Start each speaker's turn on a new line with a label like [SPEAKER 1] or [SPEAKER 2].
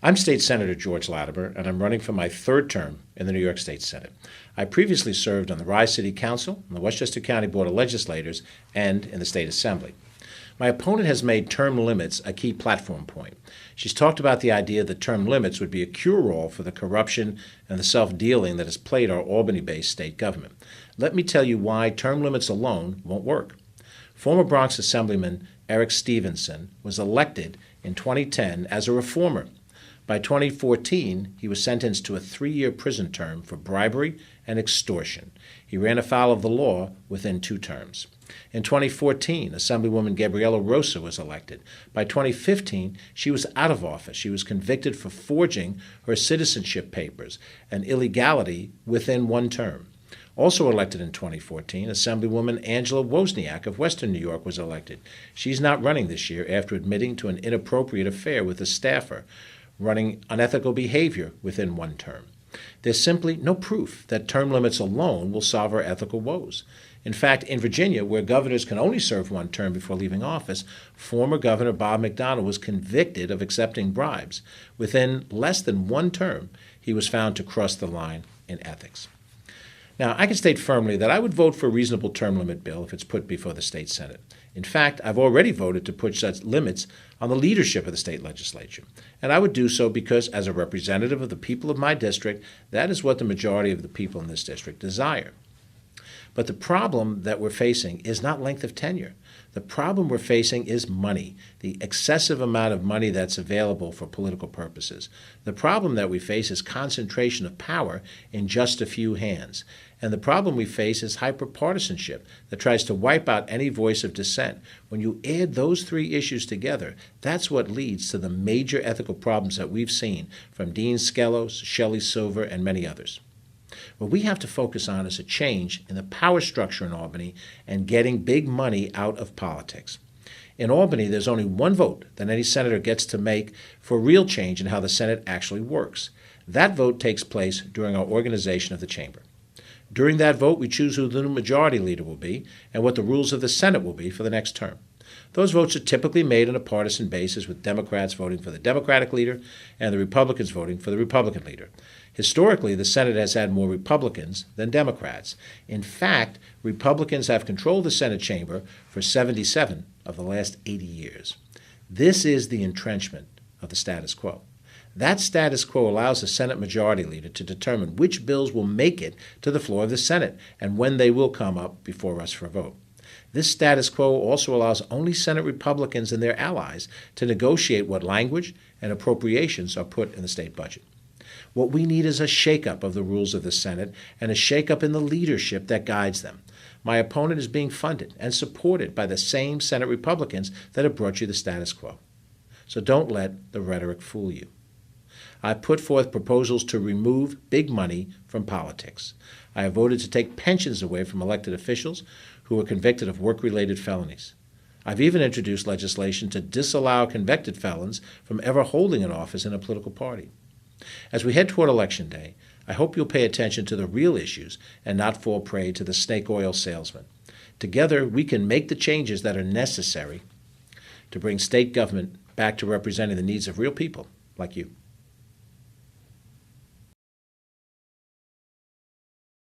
[SPEAKER 1] I'm State Senator George Latimer, and I'm running for my third term in the New York State Senate. I previously served on the Rye City Council, the Westchester County Board of Legislators, and in the State Assembly. My opponent has made term limits a key platform point. She's talked about the idea that term limits would be a cure-all for the corruption and the self-dealing that has plagued our Albany-based state government. Let me tell you why term limits alone won't work. Former Bronx Assemblyman Eric Stevenson was elected in 2010 as a reformer. By 2014, he was sentenced to a 3-year prison term for bribery and extortion. He ran afoul of the law within 2 terms. In 2014, Assemblywoman Gabriela Rosa was elected. By 2015, she was out of office. She was convicted for forging her citizenship papers, an illegality within 1 term. Also elected in 2014, Assemblywoman Angela Wozniak of Western New York was elected. She's not running this year after admitting to an inappropriate affair with a staffer, running unethical behavior within 1 term. There's simply no proof that term limits alone will solve our ethical woes. In fact, in Virginia, where governors can only serve 1 term before leaving office, former Governor Bob McDonnell was convicted of accepting bribes. Within less than 1 term, he was found to cross the line in ethics. Now, I can state firmly that I would vote for a reasonable term limit bill if it's put before the state Senate. In fact, I've already voted to put such limits on the leadership of the state legislature. And I would do so because, as a representative of the people of my district, that is what the majority of the people in this district desire. But the problem that we're facing is not length of tenure. The problem we're facing is money, the excessive amount of money that's available for political purposes. The problem that we face is concentration of power in just a few hands. And the problem we face is hyperpartisanship that tries to wipe out any voice of dissent. When you add those 3 issues together, that's what leads to the major ethical problems that we've seen from Dean Skelos, Shelley Silver, and many others. What we have to focus on is a change in the power structure in Albany and getting big money out of politics. In Albany, there's only 1 vote that any senator gets to make for real change in how the Senate actually works. That vote takes place during our organization of the chamber. During that vote, we choose who the new majority leader will be and what the rules of the Senate will be for the next term. Those votes are typically made on a partisan basis, with Democrats voting for the Democratic leader and the Republicans voting for the Republican leader. Historically, the Senate has had more Republicans than Democrats. In fact, Republicans have controlled the Senate chamber for 77 of the last 80 years. This is the entrenchment of the status quo. That status quo allows the Senate Majority Leader to determine which bills will make it to the floor of the Senate and when they will come up before us for a vote. This status quo also allows only Senate Republicans and their allies to negotiate what language and appropriations are put in the state budget. What we need is a shakeup of the rules of the Senate and a shakeup in the leadership that guides them. My opponent is being funded and supported by the same Senate Republicans that have brought you the status quo. So don't let the rhetoric fool you. I put forth proposals to remove big money from politics. I have voted to take pensions away from elected officials who are convicted of work-related felonies. I've even introduced legislation to disallow convicted felons from ever holding an office in a political party. As we head toward Election Day, I hope you'll pay attention to the real issues and not fall prey to the snake oil salesman. Together, we can make the changes that are necessary to bring state government back to representing the needs of real people like you.